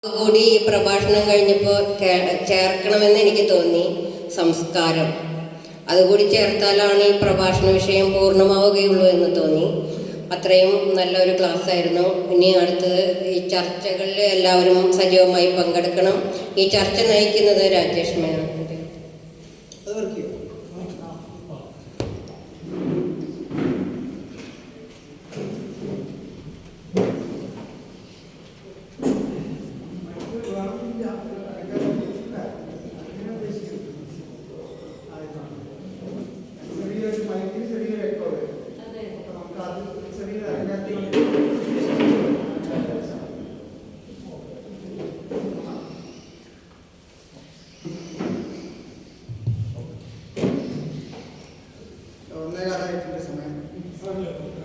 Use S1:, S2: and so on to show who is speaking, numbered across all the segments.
S1: കൂടി ഈ പ്രഭാഷണം കഴിഞ്ഞപ്പോൾ ചേർക്കണമെന്ന് എനിക്ക് തോന്നി. സംസ്കാരം അതുകൂടി ചേർത്താലാണ് ഈ പ്രഭാഷണ വിഷയം പൂർണ്ണമാവുകയുള്ളൂ എന്ന് തോന്നി. അത്രയും നല്ലൊരു ക്ലാസ് ആയിരുന്നു. ഇനി അടുത്തത് ഈ ചർച്ചകളിൽ എല്ലാവരും സജീവമായി പങ്കെടുക്കണം. ഈ ചർച്ച നയിക്കുന്നത് രാജേഷ് മേനോൻ.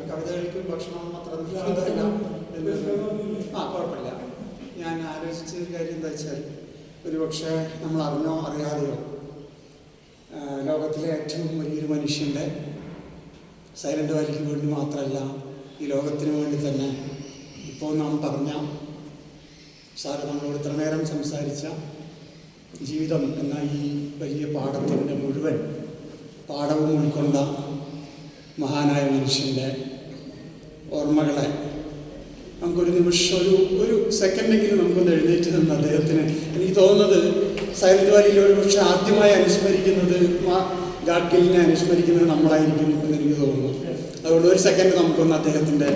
S2: കവിതകൾക്കും ഭക്ഷണം അത്ര കുഴപ്പമില്ല. ഞാൻ ആലോചിച്ച ഒരു കാര്യം എന്താ വെച്ചാൽ, ഒരുപക്ഷെ നമ്മൾ അറിഞ്ഞോ അറിയാതെയോ ലോകത്തിലെ ഏറ്റവും വലിയൊരു മനുഷ്യൻ്റെ സൈലൻ്റ് വാലിക്ക് വേണ്ടി മാത്രമല്ല, ഈ ലോകത്തിന് വേണ്ടി തന്നെ ഇപ്പോൾ നാം പറഞ്ഞ സാറ് നമ്മളോട് ഇത്ര നേരം സംസാരിച്ച ജീവിതം എന്ന ഈ വലിയ പാഠത്തിൻ്റെ മുഴുവൻ പാഠവും ഉൾക്കൊണ്ട മഹാനായ മനുഷ്യൻ്റെ ഓർമ്മകളെ നമുക്കൊരു നിമിഷം ഒരു സെക്കൻഡെങ്കിലും നമുക്കൊന്ന് എഴുന്നേറ്റ് നിന്ന് അദ്ദേഹത്തിന്, എനിക്ക് തോന്നുന്നത് സൈലൻ്റ് വാലിയിൽ ഒരു പക്ഷേ ആദ്യമായി അനുസ്മരിക്കുന്നത് ഗാഡ്ഗിലിനെ അനുസ്മരിക്കുന്നത് നമ്മളായിരിക്കും എന്ന് എനിക്ക് തോന്നുന്നു. അതുകൊണ്ട് ഒരു സെക്കൻഡ് നമുക്കൊന്ന് അദ്ദേഹത്തിൻ്റെ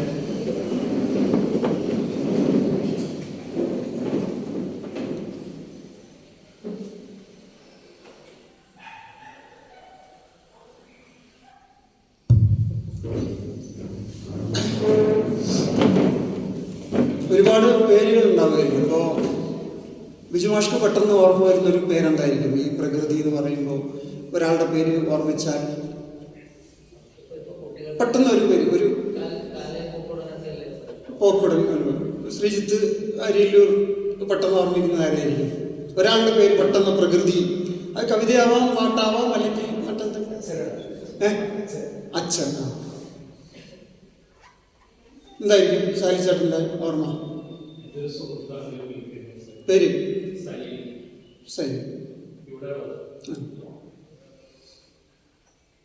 S2: ഒരുപാട് പേരുകൾ ഉണ്ടാവുമായിരിക്കും. ഇപ്പോൾ ബിജുമാഷ്ക്ക് പെട്ടെന്ന് ഓർമ്മ വരുന്നൊരു പേരെന്തായിരിക്കും? ഈ പ്രകൃതി എന്ന് പറയുമ്പോൾ ഒരാളുടെ പേര് ഓർമ്മിച്ചാൽ പെട്ടെന്ന് ഒരു പേര്, ഒരു പോക്കുടൻ, ശ്രീജിത്ത് അരിയല്ലൂർ പെട്ടെന്ന് ഓർമ്മിക്കുന്ന ആരായിരിക്കും? ഒരാളുടെ പേര് പെട്ടെന്ന് പ്രകൃതി, അത് കവിതയാവാം, പാട്ടാവാം, അല്ലെങ്കിൽ മറ്റെന്തെങ്കിലും അച്ഛൻ. എന്തായിരിക്കും സാലിച്ചേട്ടൻ്റെ ഓർമ്മ? പേര് സലീം.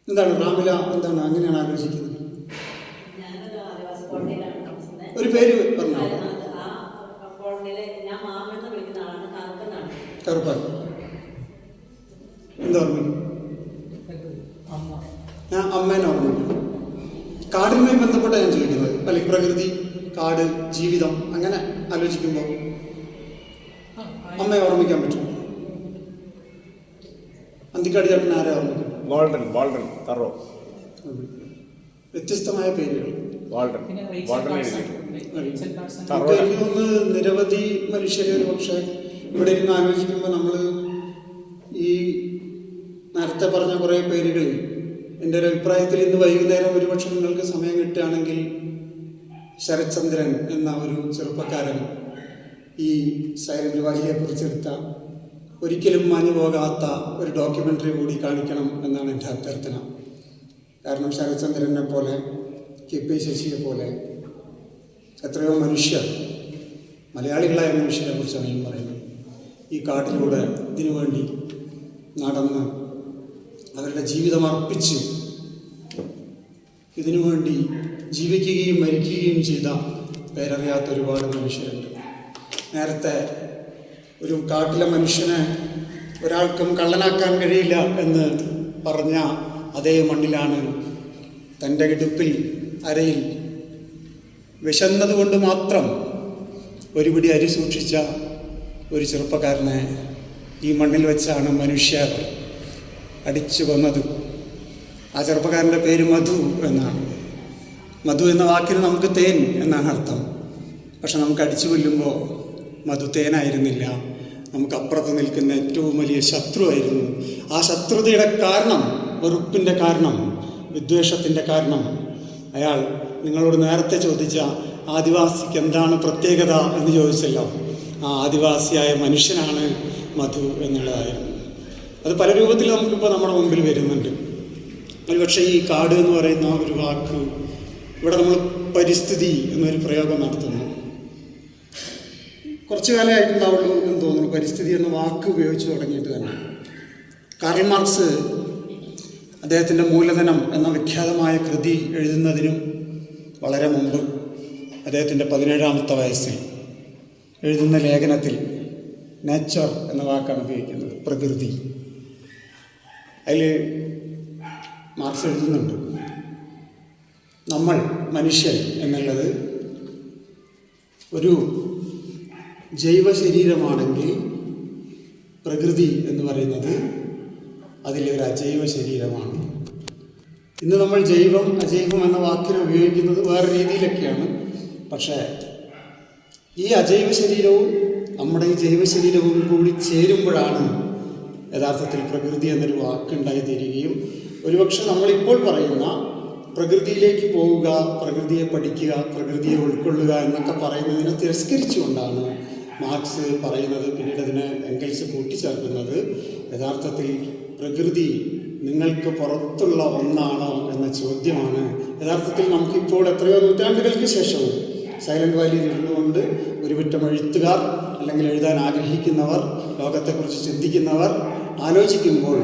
S2: എന്താണ് റാമില, എന്താണ് അങ്ങനെയാണ് ആലോചിക്കുന്നത്? ഒരു പേര് പറഞ്ഞോ. കറുപ്പൻ. എന്താ ഓർമ്മ? ഞാൻ അമ്മേനെ ഓർമ്മിക്കും. കാടിനുമായി ബന്ധപ്പെട്ട ഞാൻ ചോദിക്കുന്നത്, അല്ലെങ്കിൽ പ്രകൃതി, കാട്, ജീവിതം, അങ്ങനെ ആലോചിക്കുമ്പോൾ അമ്മയെ ഓർമ്മിക്കാൻ പറ്റും. അന്തിക്കാട് ചേട്ടൻ ആരെ ഓർമ്മിക്കും? വ്യത്യസ്തമായ പേരുകൾ. എനിക്ക് തോന്നുന്നു നിരവധി മനുഷ്യരെ ഒരു പക്ഷേ ഇവിടെ ഇരുന്ന് ആലോചിക്കുമ്പോൾ നമ്മൾ ഈ നേരത്തെ പറഞ്ഞ കുറേ പേരുകളിൽ എൻ്റെ ഒരു അഭിപ്രായത്തിൽ ഇന്ന് വൈകുന്നേരം ഒരുപക്ഷെ നിങ്ങൾക്ക് സമയം കിട്ടുകയാണെങ്കിൽ ശരത്ചന്ദ്രൻ എന്ന ഒരു ചെറുപ്പക്കാരൻ ഈ സൈലൻ്റ് വാലിയെ കുറിച്ചെടുത്ത ഒരിക്കലും മാഞ്ഞു പോകാത്ത ഒരു ഡോക്യുമെൻ്ററി കൂടി കാണിക്കണം എന്നാണ് എൻ്റെ അഭ്യർത്ഥന. കാരണം ശരത്ചന്ദ്രനെ പോലെ, KP ശശിയെ പോലെ എത്രയോ മനുഷ്യർ, മലയാളികളായ മനുഷ്യരെ കുറിച്ചാണ് ഞാൻ പറയുന്നത്, ഈ കാട്ടിലൂടെ ഇതിനു വേണ്ടി നടന്ന് അവരുടെ ജീവിതം അർപ്പിച്ച് ഇതിനു വേണ്ടി ജീവിക്കുകയും മരിക്കുകയും ചെയ്ത പേരറിയാത്ത ഒരുപാട് മനുഷ്യരുണ്ട്. നേരത്തെ ഒരു കാട്ടിലെ മനുഷ്യനെ ഒരാൾക്കും കള്ളനാക്കാൻ കഴിയില്ല എന്ന് പറഞ്ഞ അതേ മണ്ണിലാണ് തൻ്റെ ഇടുപ്പിൽ അരയിൽ വിശന്നതുകൊണ്ട് മാത്രം ഒരു പിടി അരി സൂക്ഷിച്ച ഒരു ചെറുപ്പക്കാരനെ ഈ മണ്ണിൽ വെച്ചാണ് മനുഷ്യർ അടിച്ചു കൊന്നത്. ആ ചെറുപ്പക്കാരൻ്റെ പേര് മധു എന്നാണ്. മധു എന്ന വാക്കിന് നമുക്ക് തേൻ എന്നാണ് അർത്ഥം. പക്ഷെ നമുക്ക് അടിച്ചു കൊല്ലുമ്പോൾ മധു തേനായിരുന്നില്ല, നമുക്ക് അപ്പുറത്ത് നിൽക്കുന്ന ഏറ്റവും വലിയ ശത്രുവായിരുന്നു. ആ ശത്രുതയുടെ കാരണം, വെറുപ്പിൻ്റെ കാരണം, വിദ്വേഷത്തിൻ്റെ കാരണം അയാൾ നിങ്ങളോട് നേരത്തെ ചോദിച്ച ആദിവാസിക്ക് എന്താണ് പ്രത്യേകത എന്ന് ചോദിച്ചല്ലോ, ആ ആദിവാസിയായ മനുഷ്യനാണ് മധു എന്നുള്ളതായിരുന്നു. അത് പല രൂപത്തിൽ നമുക്കിപ്പോൾ നമ്മുടെ മുമ്പിൽ വരുന്നുണ്ട്. ഒരുപക്ഷെ ഈ കാട് എന്ന് പറയുന്ന ഒരു വാക്ക് ഇവിടെ നമ്മൾ പരിസ്ഥിതി എന്നൊരു പ്രയോഗം നടത്തുന്നു. കുറച്ചു കാലമായിട്ടുണ്ടാവുള്ളൂ എന്ന് തോന്നുന്നു പരിസ്ഥിതി എന്ന വാക്ക് ഉപയോഗിച്ച് തുടങ്ങിയിട്ട് തന്നെ. കാർൽ മാർക്സ് അദ്ദേഹത്തിൻ്റെ മൂലധനം എന്ന വിഖ്യാതമായ കൃതി എഴുതുന്നതിനും വളരെ മുമ്പ് അദ്ദേഹത്തിൻ്റെ 17-ാമത്തെ വയസ്സിൽ എഴുതുന്ന ലേഖനത്തിൽ നേച്ചർ എന്ന വാക്കാണ് ഉപയോഗിക്കുന്നത്, പ്രകൃതി. അതിൽ മാർക്സ് എഴുതുന്നുണ്ട്, നമ്മൾ മനുഷ്യൻ എന്നുള്ളത് ഒരു ജൈവ ശരീരമാണെങ്കിൽ പ്രകൃതി എന്ന് പറയുന്നത് അതിലൊരു അജൈവ ശരീരമാണ്. ഇന്ന് നമ്മൾ ജൈവം അജൈവം എന്ന വാക്കിനെ ഉപയോഗിക്കുന്നത് വേറെ രീതിയിലൊക്കെയാണ്. പക്ഷേ ഈ അജൈവ ശരീരവും നമ്മുടെ ഈ ജൈവ ശരീരവും കൂടി ചേരുമ്പോഴാണ് യഥാർത്ഥത്തിൽ പ്രകൃതി എന്നൊരു വാക്കുണ്ടായിത്തീരുകയും ഒരുപക്ഷെ നമ്മളിപ്പോൾ പറയുന്ന പ്രകൃതിയിലേക്ക് പോവുക, പ്രകൃതിയെ പഠിക്കുക, പ്രകൃതിയെ ഉൾക്കൊള്ളുക എന്നൊക്കെ പറയുന്നതിനെ തിരസ്കരിച്ചുകൊണ്ടാണ് മാർക്സ് പറയുന്നത്. പിന്നീട് അതിനെ എംഗൽസ് കൂട്ടിച്ചേർക്കുന്നത് യഥാർത്ഥത്തിൽ പ്രകൃതി നിങ്ങൾക്ക് പുറത്തുള്ള ഒന്നാണോ എന്ന ചോദ്യമാണ്. യഥാർത്ഥത്തിൽ നമുക്കിപ്പോൾ എത്രയോ നൂറ്റാണ്ടുകൾക്ക് ശേഷവും സൈലന്റ് വാലിയിൽ ഇരുന്നുകൊണ്ട് ഒരുപറ്റം എഴുത്തുകാർ അല്ലെങ്കിൽ എഴുതാൻ ആഗ്രഹിക്കുന്നവർ, ലോകത്തെക്കുറിച്ച് ചിന്തിക്കുന്നവർ ആലോചിക്കുമ്പോൾ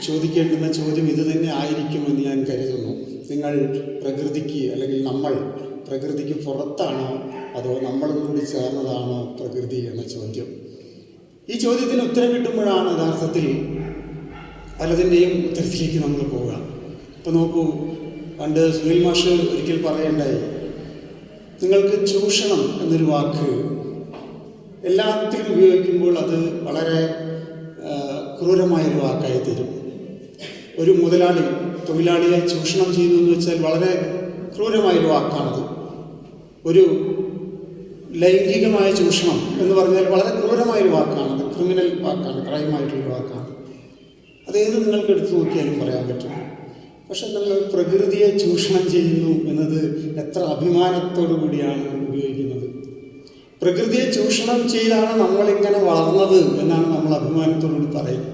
S2: ചോദിക്കേണ്ടുന്ന ചോദ്യം ഇത് തന്നെ ആയിരിക്കുമെന്ന് ഞാൻ കരുതുന്നു. നിങ്ങൾ പ്രകൃതിക്ക് അല്ലെങ്കിൽ നമ്മൾ പ്രകൃതിക്ക് പുറത്താണോ അതോ നമ്മളും കൂടി ചേർന്നതാണോ പ്രകൃതി എന്ന ചോദ്യം. ഈ ചോദ്യത്തിന് ഉത്തരം കിട്ടുമ്പോഴാണ് യഥാർത്ഥത്തിൽ പലതിൻ്റെയും ഉത്തരത്തിലേക്ക് നമ്മൾ പോവുക. ഇപ്പോൾ നോക്കൂ, പണ്ട് സുനിൽ മാഷ് ഒരിക്കൽ പറയേണ്ടായി, നിങ്ങൾക്ക് ചൂഷണം എന്നൊരു വാക്ക് എല്ലാത്തിലും ഉപയോഗിക്കുമ്പോൾ അത് വളരെ ക്രൂരമായൊരു വാക്കായി തീരും. ഒരു മുതലാളി തൊഴിലാളിയെ ചൂഷണം ചെയ്യുന്നു എന്ന് വെച്ചാൽ വളരെ ക്രൂരമായൊരു വാക്കാണത്. ഒരു ലൈംഗികമായ ചൂഷണം എന്ന് പറഞ്ഞാൽ വളരെ ക്രൂരമായൊരു വാക്കാണത്, ക്രിമിനൽ വാക്കാണ്, ക്രൈമായിട്ടുള്ളൊരു വാക്കാണ്. അതേത് നിങ്ങൾക്ക് എടുത്തു നോക്കിയാലും പറയാൻ പറ്റും. പക്ഷെ നിങ്ങൾ പ്രകൃതിയെ ചൂഷണം ചെയ്യുന്നു എന്നത് എത്ര അഭിമാനത്തോടു കൂടിയാണ് ഉപയോഗിക്കുന്നത്. പ്രകൃതിയെ ചൂഷണം ചെയ്താണ് നമ്മളിങ്ങനെ വളർന്നത് എന്നാണ് നമ്മൾ അഭിമാനത്തോടുകൂടി പറയുന്നത്.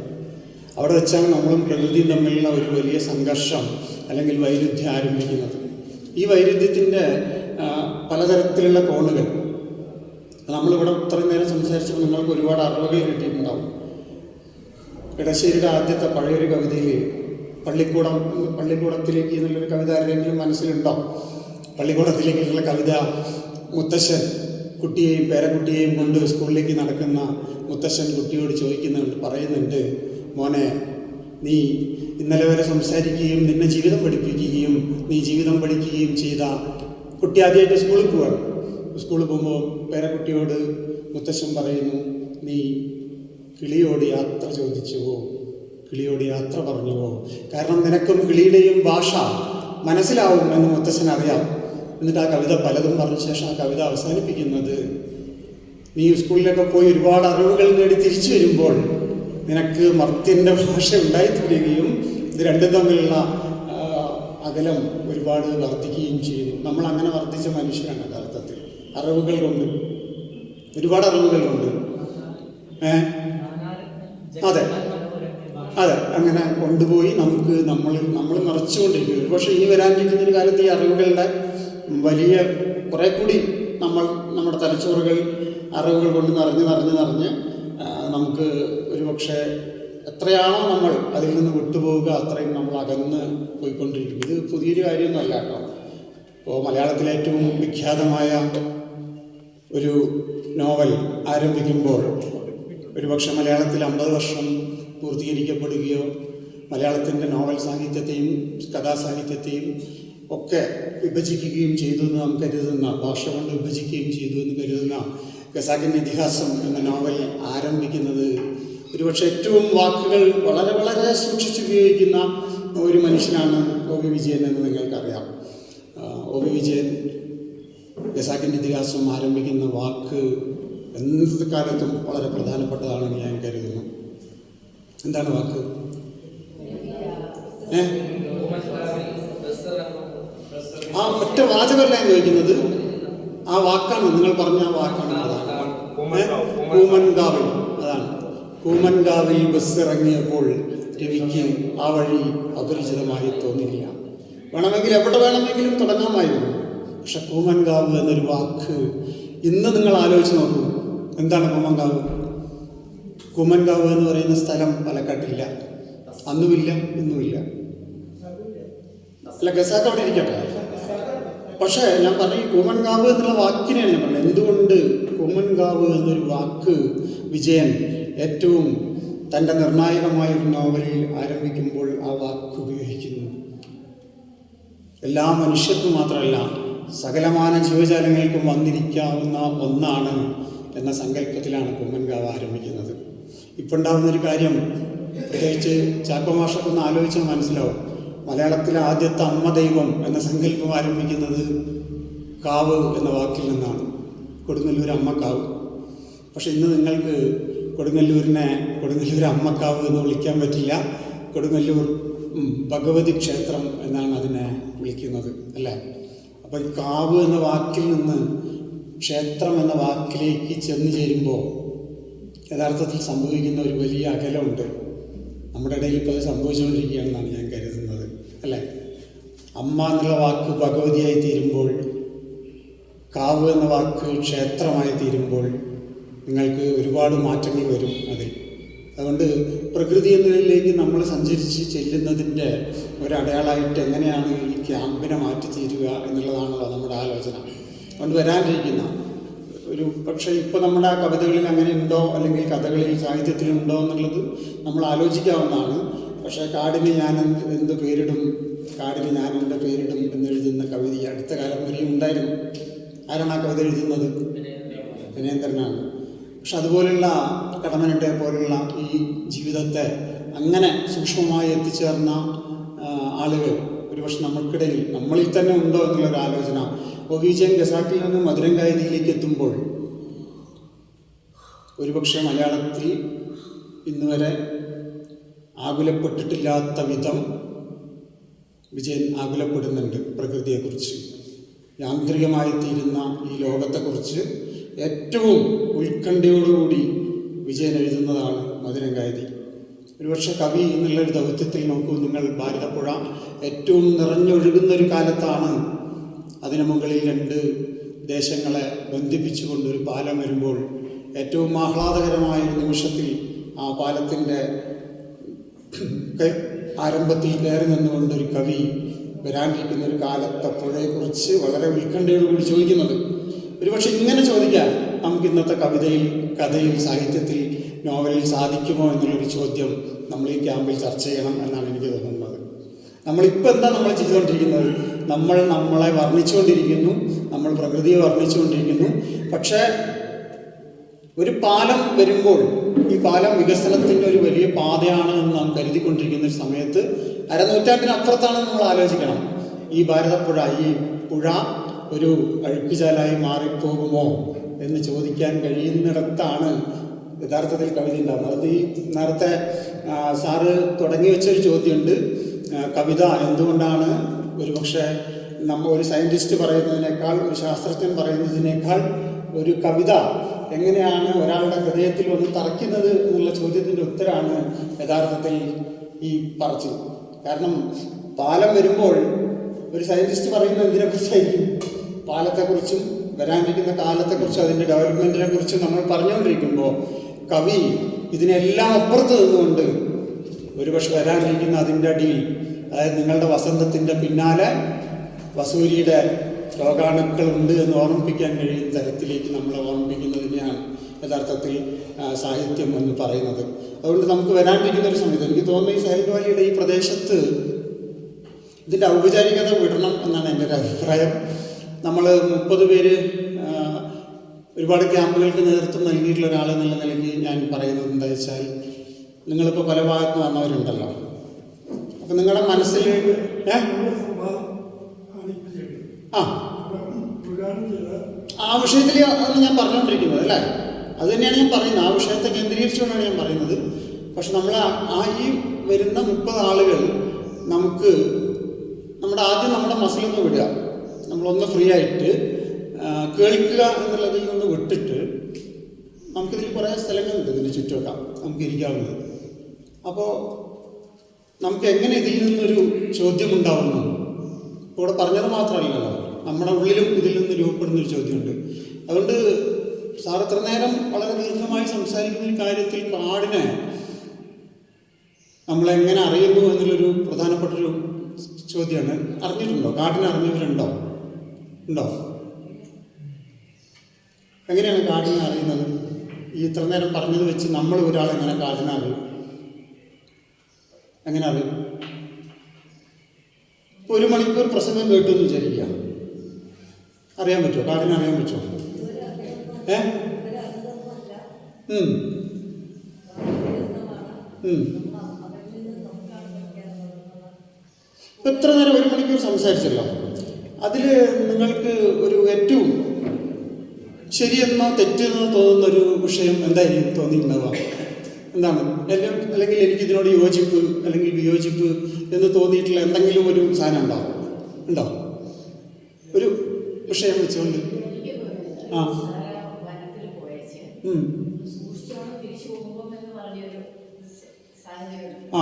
S2: അവിടെ വെച്ചാണ് നമ്മളും പ്രകൃതിയും തമ്മിലുള്ള ഒരു വലിയ സംഘർഷം അല്ലെങ്കിൽ വൈരുദ്ധ്യം ആരംഭിക്കുന്നത്. ഈ വൈരുദ്ധ്യത്തിൻ്റെ പലതരത്തിലുള്ള കോണുകൾ നമ്മളിവിടെ ഇത്രയും നേരം സംസാരിച്ചപ്പോൾ നിങ്ങൾക്ക് ഒരുപാട് അറിവുകൾ കിട്ടിയിട്ടുണ്ടാവും. ഇടശ്ശേരിയുടെ ആദ്യത്തെ പഴയൊരു കവിതയിൽ പള്ളിക്കൂടത്തിലേക്ക് എന്നുള്ളൊരു കവിത ആരെങ്കിലും മനസ്സിലുണ്ടോ? പള്ളിക്കൂടത്തിലേക്ക് എന്നുള്ള കവിത, മുത്തശ്ശൻ കുട്ടിയെയും പേരക്കുട്ടിയെയും കൊണ്ട് സ്കൂളിലേക്ക് നടക്കുന്ന മുത്തശ്ശൻ കുട്ടിയോട് പറയുന്നുണ്ട്, മോനെ, നീ ഇന്നലെ വരെ സംസാരിക്കുകയും നിന്നെ ജീവിതം പഠിപ്പിക്കുകയും നീ ജീവിതം പഠിക്കുകയും ചെയ്ത കുട്ടി ആദ്യമായിട്ട് സ്കൂളിൽ പോവാണ്. സ്കൂളിൽ പോകുമ്പോൾ പേരക്കുട്ടിയോട് മുത്തശ്ശൻ പറയുന്നു, നീ കിളിയോട് യാത്ര ചോദിച്ചുവോ, കിളിയോട് യാത്ര പറഞ്ഞുവോ? കാരണം നിനക്കും കിളിയുടെയും ഭാഷ മനസ്സിലാവും എന്ന് മുത്തശ്ശൻ അറിയാം. എന്നിട്ട് ആ കവിത പലതും പറഞ്ഞ ശേഷം ആ കവിത അവസാനിപ്പിക്കുന്നത്, നീ സ്കൂളിലൊക്കെ പോയി ഒരുപാട് അറിവുകൾ നേടി തിരിച്ചു വരുമ്പോൾ നിനക്ക് മർത്യൻ്റെ ഭാഷ ഉണ്ടായിത്തീരുകയും ഇത് രണ്ടും തമ്മിലുള്ള അകലം ഒരുപാട് വർദ്ധിക്കുകയും ചെയ്യുന്നു. നമ്മൾ അങ്ങനെ വർദ്ധിച്ച മനുഷ്യരാണ് യഥാർത്ഥത്തിൽ. അറിവുകൾ കൊണ്ട്, ഒരുപാട് അറിവുകൾ കൊണ്ട്. അതെ, അങ്ങനെ കൊണ്ടുപോയി നമ്മൾ നിറച്ചുകൊണ്ടിരിക്കുന്നു. പക്ഷേ ഇനി വരാനിരിക്കുന്നൊരു കാലത്ത് ഈ അറിവുകളുടെ വലിയ കുറെ കൂടി നമ്മുടെ തലച്ചോറുകൾ അറിവുകൾ കൊണ്ട് നിറഞ്ഞ് നമുക്ക് ഒരുപക്ഷെ എത്രയാണോ നമ്മൾ അതിൽ നിന്ന് വിട്ടുപോവുക അത്രയും നമ്മൾ അകന്ന് പോയിക്കൊണ്ടിരിക്കും. ഇത് പുതിയൊരു കാര്യമൊന്നുമല്ല കേട്ടോ. ഇപ്പോൾ മലയാളത്തിലെ ഏറ്റവും വിഖ്യാതമായ ഒരു നോവൽ ആരംഭിക്കുമ്പോൾ ഒരുപക്ഷെ മലയാളത്തിൽ 50 വർഷം പൂർത്തീകരിക്കപ്പെടുകയോ മലയാളത്തിൻ്റെ നോവൽ സാഹിത്യത്തെയും കഥാസാഹിത്യത്തെയും ഒക്കെ വിഭജിക്കുകയും ചെയ്തു എന്ന് നാം കരുതുന്ന, ഭാഷ കൊണ്ട് വിഭജിക്കുകയും ചെയ്തു എന്ന് കരുതുന്ന ഖസാക്കിൻ്റെ ഇതിഹാസം എന്ന നോവൽ ആരംഭിക്കുന്നത് ഒരുപക്ഷെ ഏറ്റവും വാക്കുകൾ വളരെ വളരെ സൂക്ഷിച്ചുപയോഗിക്കുന്ന ഒരു മനുഷ്യനാണ് ഒ.വി. വിജയൻ എന്ന് നിങ്ങൾക്കറിയാം. ഒ.വി. വിജയൻ ഖസാക്കിൻ്റെ ഇതിഹാസം ആരംഭിക്കുന്ന വാക്ക് എന്ത് കാലത്തും വളരെ പ്രധാനപ്പെട്ടതാണെന്ന് ഞാൻ കരുതുന്നു. എന്താണ് വാക്ക്? ആ ഒറ്റ വാചകമല്ല ഞാൻ ചോദിക്കുന്നത്, ആ വാക്കാണ് നിങ്ങൾ പറഞ്ഞ ആ വാക്കാണ് പ്രധാനം. കൂമൻകാവിൽ, അതാണ് കൂമൻകാവിൽ ബസ് ഇറങ്ങിയപ്പോൾ രവിക്ക് ആ വഴി അപരിചിതമായി തോന്നിയില്ല. വേണമെങ്കിൽ എവിടെ വേണമെങ്കിലും തുടങ്ങാമായിരുന്നു. പക്ഷെ കൂമൻകാവ് എന്നൊരു വാക്ക് ഇന്ന് നിങ്ങൾ ആലോചിച്ച് നോക്കൂ. എന്താണ് കുമ്മൻകാവ്? കുമ്മൻകാവ് എന്ന് പറയുന്ന സ്ഥലം പാലക്കാട്ടില്ല, അന്നുമില്ല ഇന്നുമില്ല. അല്ല, ഗസാക്ക് അവിടെ ഇരിക്കട്ടെ. പക്ഷേ ഞാൻ പറഞ്ഞു കുമ്മൻകാവ് എന്നുള്ള വാക്കിനെയാണ് ഞാൻ പറഞ്ഞത്. എന്തുകൊണ്ട് കുമ്മൻകാവ് എന്നൊരു വാക്ക് വിജയൻ ഏറ്റവും തൻ്റെ നിർണായകമായൊരു നോവലിൽ ആരംഭിക്കുമ്പോൾ ആ വാക്ക് ഉപയോഗിക്കുന്നു? എല്ലാ മനുഷ്യർക്കും മാത്രമല്ല സകലമാന ജീവജാലങ്ങൾക്കും വന്നിരിക്കാവുന്ന ഒന്നാണ് എന്ന സങ്കല്പത്തിലാണ് കുമ്മൻകാവ് ആരംഭിക്കുന്നത്. ഇപ്പം ഉണ്ടാകുന്നൊരു കാര്യം, പ്രത്യേകിച്ച് ചാക്കോ മാഷൊക്കെ ആലോചിച്ചാൽ മനസ്സിലാവും. മലയാളത്തിലെ ആദ്യത്തെ അമ്മ ദൈവം എന്ന സങ്കല്പം ആരംഭിക്കുന്നത് കാവ് എന്ന വാക്കിൽ നിന്നാണ്. കൊടുങ്ങല്ലൂർ അമ്മക്കാവ്. പക്ഷെ ഇന്ന് നിങ്ങൾക്ക് കൊടുങ്ങല്ലൂർ അമ്മക്കാവ് എന്ന് വിളിക്കാൻ പറ്റില്ല. കൊടുങ്ങല്ലൂർ ഭഗവതി ക്ഷേത്രം എന്നാണ് അതിനെ വിളിക്കുന്നത്, അല്ലേ? അപ്പോൾ കാവ് എന്ന വാക്കിൽ നിന്ന് ക്ഷേത്രം എന്ന വാക്കിലേക്ക് ചെന്ന് ചേരുമ്പോൾ യഥാർത്ഥത്തിൽ സംഭവിക്കുന്ന ഒരു വലിയ അകലമുണ്ട്. നമ്മുടെ ഇടയിൽ ഇപ്പോൾ അത് സംഭവിച്ചുകൊണ്ടിരിക്കുകയാണെന്നാണ് ഞാൻ കരുതുന്നത്, അല്ലേ? അമ്മ എന്നുള്ള വാക്ക് ഭഗവതിയായി തീരുമ്പോൾ, കാവ് എന്ന വാക്ക് ക്ഷേത്രമായി തീരുമ്പോൾ നിങ്ങൾക്ക് ഒരുപാട് മാറ്റങ്ങൾ വരും അതിൽ. അതുകൊണ്ട് പ്രകൃതി എന്നതിലേക്ക് നമ്മൾ സഞ്ചരിച്ച് ചെല്ലുന്നതിൻ്റെ ഒരടയാളമായിട്ട് എങ്ങനെയാണ് ഈ ക്യാമ്പിനെ മാറ്റിത്തീരുക എന്നുള്ളതാണല്ലോ നമ്മുടെ ആലോചന. അതുകൊണ്ട് വരാനിരിക്കുന്ന ഒരു പക്ഷേ ഇപ്പോൾ നമ്മുടെ ആ കവിതകളിൽ അങ്ങനെ ഉണ്ടോ, അല്ലെങ്കിൽ കഥകളിൽ സാഹിത്യത്തിലുണ്ടോ എന്നുള്ളത് നമ്മൾ ആലോചിക്കാവുന്നതാണ്. പക്ഷേ കാടിന് ഞാൻ എന്ത് പേരിടും, കാടിന് ഞാൻ എൻ്റെ പേരിടും എന്നെഴുതുന്ന കവിത ഈ അടുത്ത കാലം വരെയും ഉണ്ടായിരുന്നു. ആരാണ് ആ കവിത എഴുതുന്നത്? വിനേന്ദ്രനാണ്. പക്ഷെ അതുപോലുള്ള കടമ്മനിട്ടയെ പോലുള്ള ഈ ജീവിതത്തെ അങ്ങനെ സൂക്ഷ്മമായി എത്തിച്ചേർന്ന ആളുകൾ ഒരുപക്ഷെ നമ്മൾക്കിടയിൽ നമ്മളിൽ തന്നെ ഉണ്ടോ എന്നുള്ളൊരു ആലോചന. വിജയൻ ഗസാക്കിൽ നിന്ന് മധുരംകായതിയിലേക്ക് എത്തുമ്പോൾ ഒരുപക്ഷെ മലയാളത്തിൽ ഇന്നുവരെ ആകുലപ്പെട്ടിട്ടില്ലാത്ത വിധം വിജയൻ ആകുലപ്പെടുന്നുണ്ട് പ്രകൃതിയെക്കുറിച്ച്. യാന്ത്രികമായി തീരുന്ന ഈ ലോകത്തെക്കുറിച്ച് ഏറ്റവും ഉത്കണ്ഠയോടുകൂടി വിജയൻ എഴുതുന്നതാണ് മധുരംകായതി. ഒരുപക്ഷെ കവി എന്നുള്ളൊരു ദൗത്യത്തിൽ നോക്കൂ നിങ്ങൾ, ഭാരതപ്പുഴ ഏറ്റവും നിറഞ്ഞൊഴുകുന്നൊരു കാലത്താണ്. അതിനു മുകളിൽ രണ്ട് ദേശങ്ങളെ ബന്ധിപ്പിച്ചുകൊണ്ടൊരു പാലം വരുമ്പോൾ ഏറ്റവും ആഹ്ലാദകരമായൊരു നിമിഷത്തിൽ ആ പാലത്തിൻ്റെ ആരംഭത്തിൽ കയറി നിന്നുകൊണ്ടൊരു കവി വരാനിരിക്കുന്ന ഒരു കാലത്തെ പുഴയെക്കുറിച്ച് വളരെ ഉത്കണ്ഠയോടുകൂടി ചോദിക്കുന്നത്. ഒരുപക്ഷെ ഇങ്ങനെ ചോദിക്കാൻ നമുക്ക് ഇന്നത്തെ കവിതയിൽ, കഥയിൽ, സാഹിത്യത്തിൽ, നോവലിൽ സാധിക്കുമോ എന്നുള്ളൊരു ചോദ്യം നമ്മൾ ഈ ക്യാമ്പിൽ ചർച്ച ചെയ്യണം എന്നാണ് എനിക്ക് തോന്നുന്നത്. നമ്മളിപ്പോൾ എന്താ നമ്മൾ ചെയ്തുകൊണ്ടിരിക്കുന്നത്? നമ്മൾ നമ്മളെ വർണ്ണിച്ചുകൊണ്ടിരിക്കുന്നു, നമ്മൾ പ്രകൃതിയെ വർണ്ണിച്ചുകൊണ്ടിരിക്കുന്നു. പക്ഷേ ഒരു പാലം വരുമ്പോൾ ഈ പാലം വികസനത്തിൻ്റെ ഒരു വലിയ പാതയാണ് എന്ന് നാം കരുതിക്കൊണ്ടിരിക്കുന്ന ഒരു സമയത്ത് അരനൂറ്റാണ്ടിനപ്പുറത്താണ് നമ്മൾ ആലോചിക്കണം. ഈ ഭാരതപ്പുഴ, ഈ പുഴ ഒരു അഴുക്കുചാലായി മാറിപ്പോകുമോ എന്ന് ചോദിക്കാൻ കഴിയുന്നിടത്താണ് യഥാർത്ഥത്തിൽ കവിത ഉണ്ടാകുന്നത്. അത് ഈ നേരത്തെ സാറ് തുടങ്ങി വെച്ചൊരു ചോദ്യമുണ്ട്, കവിത എന്തുകൊണ്ടാണ് ഒരുപക്ഷെ ഒരു സയൻറ്റിസ്റ്റ് പറയുന്നതിനേക്കാൾ, ഒരു ശാസ്ത്രജ്ഞൻ പറയുന്നതിനേക്കാൾ ഒരു കവിത എങ്ങനെയാണ് ഒരാളുടെ ഹൃദയത്തിൽ വന്ന് തറയ്ക്കുന്നത് എന്നുള്ള ചോദ്യത്തിൻ്റെ ഉത്തരമാണ് യഥാർത്ഥത്തിൽ ഈ പറച്ചിൽ. കാരണം പാലം വരുമ്പോൾ ഒരു സയൻറ്റിസ്റ്റ് പറയുന്നത് എന്തിനെക്കുറിച്ചായിരിക്കും? പാലത്തെക്കുറിച്ചും വരാനിരിക്കുന്ന കാലത്തെക്കുറിച്ചും അതിൻ്റെ ഡെവലപ്മെൻറ്റിനെ കുറിച്ചും നമ്മൾ പറഞ്ഞുകൊണ്ടിരിക്കുമ്പോൾ കവി ഇതിനെല്ലാം അപ്പുറത്ത് നിന്നുകൊണ്ട് ഒരുപക്ഷെ വരാനിരിക്കുന്ന അതിൻ്റെ അടിയിൽ, അതായത് നിങ്ങളുടെ വസന്തത്തിൻ്റെ പിന്നാലെ വസൂരിയുടെ രോഗാണുക്കളുണ്ട് എന്ന് ഓർമ്മിപ്പിക്കാൻ കഴിയുന്ന തരത്തിലേക്ക് നമ്മളെ ഓർമ്മിപ്പിക്കുന്നതിനെയാണ് യഥാർത്ഥത്തിൽ സാഹിത്യം എന്ന് പറയുന്നത്. അതുകൊണ്ട് നമുക്ക് വരാനിരിക്കുന്ന ഒരു സമയത്ത് എനിക്ക് തോന്നുന്നു ഈ സൈലന്റ് വാലിയുടെ ഈ പ്രദേശത്ത് ഇതിൻ്റെ ഔപചാരികത വിടണം എന്നാണ് എൻ്റെ ഒരു അഭിപ്രായം. നമ്മൾ 30 പേര് ഒരുപാട് ക്യാമ്പുകൾക്ക് നേതൃത്വം നൽകിയിട്ടുള്ള ഒരാളെന്നുള്ള നിലയ്ക്ക് ഞാൻ പറയുന്നത് എന്താ വെച്ചാൽ, നിങ്ങളിപ്പോൾ പല ഭാഗത്ത് വന്നവരുണ്ടല്ലോ, അപ്പം നിങ്ങളുടെ മനസ്സിൽ ആ വിഷയത്തിൽ ആണ് ഞാൻ പറഞ്ഞുകൊണ്ടിരിക്കുന്നത്, അല്ലേ? അത് തന്നെയാണ് ഞാൻ പറയുന്നത്. ആ വിഷയത്തെ കേന്ദ്രീകരിച്ചുകൊണ്ടാണ് ഞാൻ പറയുന്നത്. പക്ഷെ നമ്മൾ ഈ വരുന്ന 30 ആളുകൾ നമുക്ക് ആദ്യം നമ്മുടെ മസിലൊന്ന് വിടുക, നമ്മളൊന്ന് ഫ്രീ ആയിട്ട് കേൾക്കുക എന്നുള്ളതിൽ നിന്ന് വിട്ടിട്ട് നമുക്കിതിൽ കുറേ സ്ഥലങ്ങളുണ്ട് ഇതിന് ചുറ്റുമൊക്കെ നമുക്ക് ഇരിക്കാവുന്നത്. അപ്പോൾ നമുക്ക് എങ്ങനെ ഇതിൽ നിന്നൊരു ചോദ്യമുണ്ടാവുന്നു? ഇവിടെ പറഞ്ഞത് മാത്രമല്ലല്ലോ, നമ്മുടെ ഉള്ളിലും ഇതിൽ നിന്ന് രൂപപ്പെടുന്നൊരു ചോദ്യമുണ്ട്. അതുകൊണ്ട് സാർ ഇത്ര നേരം വളരെ ദീർഘമായി സംസാരിക്കുന്ന ഒരു കാര്യത്തിൽ കാടിനെ നമ്മളെങ്ങനെ അറിയുന്നു എന്നുള്ളൊരു പ്രധാനപ്പെട്ടൊരു ചോദ്യമാണ്. അറിഞ്ഞിട്ടുണ്ടോ? കാടിനെ അറിഞ്ഞവരുണ്ടോ? ഉണ്ടോ? എങ്ങനെയാണ് കാടിനെ അറിയുന്നത്? ഈ ഇത്ര നേരം പറഞ്ഞത് വെച്ച് നമ്മൾ ഒരാളെങ്ങനെ കാടിനെ അറിയും? എങ്ങനെ അറിയും? ഇപ്പോൾ 1 മണിക്കൂർ പ്രസംഗം കേട്ടു എന്ന് വിചാരിക്കുക, അറിയാൻ പറ്റുമോ? കാടിനെ അറിയാൻ പറ്റുമോ? ഇത്ര നേരം 1 മണിക്കൂർ സംസാരിച്ചല്ലോ, അതിൽ നിങ്ങൾക്ക് ഒരു ഏറ്റവും ശരിയെന്നോ തെറ്റെന്നോ തോന്നുന്നൊരു വിഷയം എന്തായിരിക്കും തോന്നിയിട്ടുണ്ടാവുക? എന്താണ്? അല്ലെങ്കിൽ എനിക്കിതിനോട് യോജിപ്പ് അല്ലെങ്കിൽ വിയോജിപ്പ് എന്ന് തോന്നിയിട്ടുള്ള എന്തെങ്കിലും ഒരു സാധനം ഉണ്ടോ? ഒരു വിഷയം വെച്ചുകൊണ്ട്. ആ ആ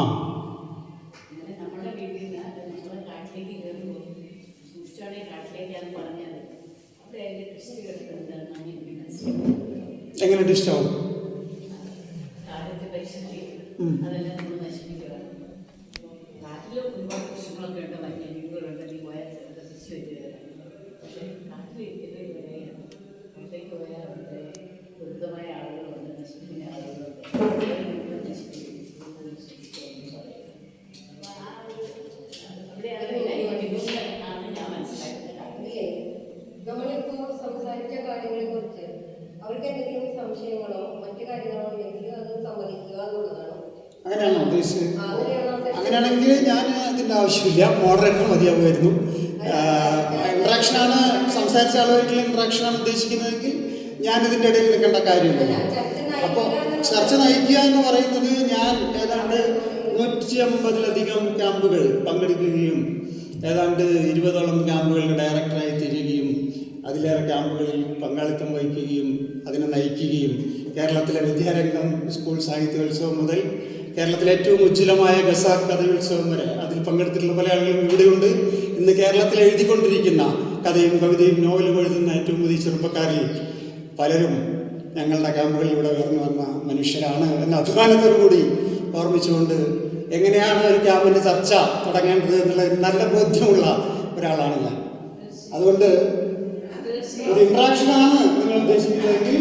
S2: എങ്ങനെ ഡിസ്റ്റാവും?
S1: നമ്മളിപ്പോൾ സംസാരിച്ച കാര്യങ്ങളെ കുറിച്ച് അവർക്ക് എന്തെങ്കിലും സംശയങ്ങളോ മറ്റു കാര്യങ്ങളോ ഉണ്ടെങ്കിൽ അത് സമ്മതിക്കുക എന്നുള്ളതാണ്.
S2: അങ്ങനെയാണോ ഉദ്ദേശിച്ചത്? അങ്ങനെയാണെങ്കിൽ ഞാൻ അതിൻ്റെ ആവശ്യമില്ല, മോഡറേറ്റർ മതിയാവുമായിരുന്നു. ഇൻട്രാക്ഷനാണ്, സംസാരിച്ച ആളുമായിട്ടുള്ള ഇൻട്രാക്ഷനാണ് ഉദ്ദേശിക്കുന്നതെങ്കിൽ ഞാനിതിൻ്റെ ഇടയിൽ നിൽക്കേണ്ട കാര്യമില്ല. അപ്പോൾ ചർച്ച നയിക്കുക എന്ന് പറയുന്നത്, ഞാൻ ഏതാണ്ട് 150-ലധികം ക്യാമ്പുകൾ പങ്കെടുക്കുകയും ഏതാണ്ട് 20ഓളം ക്യാമ്പുകളുടെ ഡയറക്ടറായി തീരുകയും അതിലേറെ ക്യാമ്പുകളിൽ പങ്കാളിത്തം വഹിക്കുകയും അതിനെ നയിക്കുകയും കേരളത്തിലെ വിദ്യാരംഗം സ്കൂൾ സാഹിത്യോത്സവം മുതൽ കേരളത്തിലെ ഏറ്റവും ഉജ്ജ്വലമായ ഖസാക്ക് കഥയോത്സവം വരെ അതിൽ പങ്കെടുത്തിട്ടുള്ള പല ആളുകളും ഇവിടെയുണ്ട്. ഇന്ന് കേരളത്തിൽ എഴുതിക്കൊണ്ടിരിക്കുന്ന കഥയും കവിതയും നോവലും എഴുതുന്ന ഏറ്റവും പുതിയ ചെറുപ്പക്കാരിൽ പലരും ഞങ്ങളുടെ ക്യാമ്പുകളിൽ ഇവിടെ ഉയർന്നു വന്ന മനുഷ്യരാണ് എന്ന അഭിമാനത്തോടുകൂടി ഓർമ്മിച്ചുകൊണ്ട് എങ്ങനെയാണ് ഒരു ക്യാമ്പിൻ്റെ ചർച്ച തുടങ്ങേണ്ടത് എന്നുള്ള നല്ല ബോധ്യമുള്ള ഒരാളാണ് ഞാൻ. അതുകൊണ്ട് ഒരു ഇൻട്രാക്ഷനാണ് നിങ്ങൾ ഉദ്ദേശിക്കുന്നതെങ്കിൽ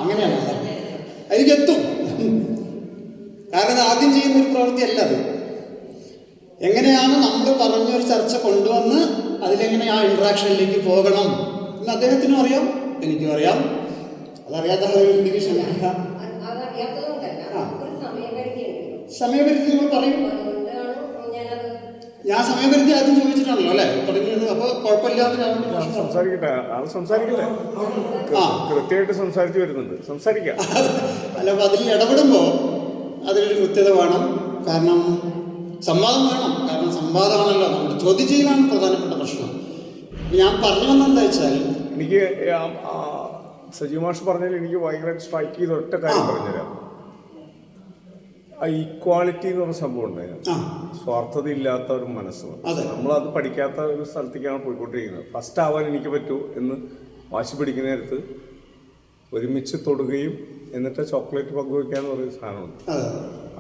S2: അങ്ങനെയാണ്, അതിലെത്തും. കാരണം ആദ്യം ചെയ്യുന്ന ഒരു പ്രവൃത്തിയല്ല അത്. എങ്ങനെയാണ് നമ്മൾ പറഞ്ഞൊരു ചർച്ച കൊണ്ടുവന്ന് അതിലെങ്ങനെ ആ ഇൻട്രാക്ഷനിലേക്ക് പോകണം എന്ന് അദ്ദേഹത്തിനും അറിയാം, എനിക്കും അറിയാം. അതറിയാത്ത ആളുകളുണ്ടെങ്കിൽ ക്ഷമിക്കുക. സമയപരിധി നിങ്ങൾ പറയും. ഞാൻ സമയപരിധി ആദ്യം ചോദിച്ചിട്ടാണല്ലോ അല്ലേ തുടങ്ങിയത്. അപ്പോൾ കുഴപ്പമില്ലാതെ
S3: സംസാരിക്കട്ടെ, കൃത്യമായിട്ട് സംസാരിച്ചു വരുന്നുണ്ട്, സംസാരിക്കാം.
S2: അല്ല, അപ്പോൾ അതിൽ ഇടപെടുമ്പോൾ അതിലൊരു കൃത്യത വേണം. കാരണം സംവാദം വേണം. കാരണം സംവാദമാണല്ലോ നമ്മുടെ ചോദ്യം ചെയ്യലാണ് പ്രധാനപ്പെട്ട പ്രശ്നം. ഞാൻ പറഞ്ഞു വന്നെന്താ വെച്ചാൽ,
S3: എനിക്ക് സജീവ് മാഷ് പറഞ്ഞാൽ എനിക്ക് ഭയങ്കരമായിട്ട് സ്ട്രൈക്ക് ചെയ്ത ഒറ്റ കാര്യം പറഞ്ഞുതരാം. ആ ഈക്വാളിറ്റി എന്ന് പറഞ്ഞ സംഭവം ഉണ്ടായിരുന്നു. സ്വാർത്ഥത ഇല്ലാത്ത ഒരു മനസ്സ്. നമ്മളത് പഠിക്കാത്ത ഒരു സ്ഥലത്തേക്കാണ് പോയിക്കൊണ്ടിരിക്കുന്നത്. ഫസ്റ്റ് ആവാൻ എനിക്ക് പറ്റൂ എന്ന് വാശി പിടിക്കുന്ന നേരത്ത് ഒരുമിച്ച് തൊടുകയും എന്നിട്ട് ചോക്ലേറ്റ് പങ്കുവയ്ക്കാന്ന് പറയുന്ന സാധനമുണ്ട്.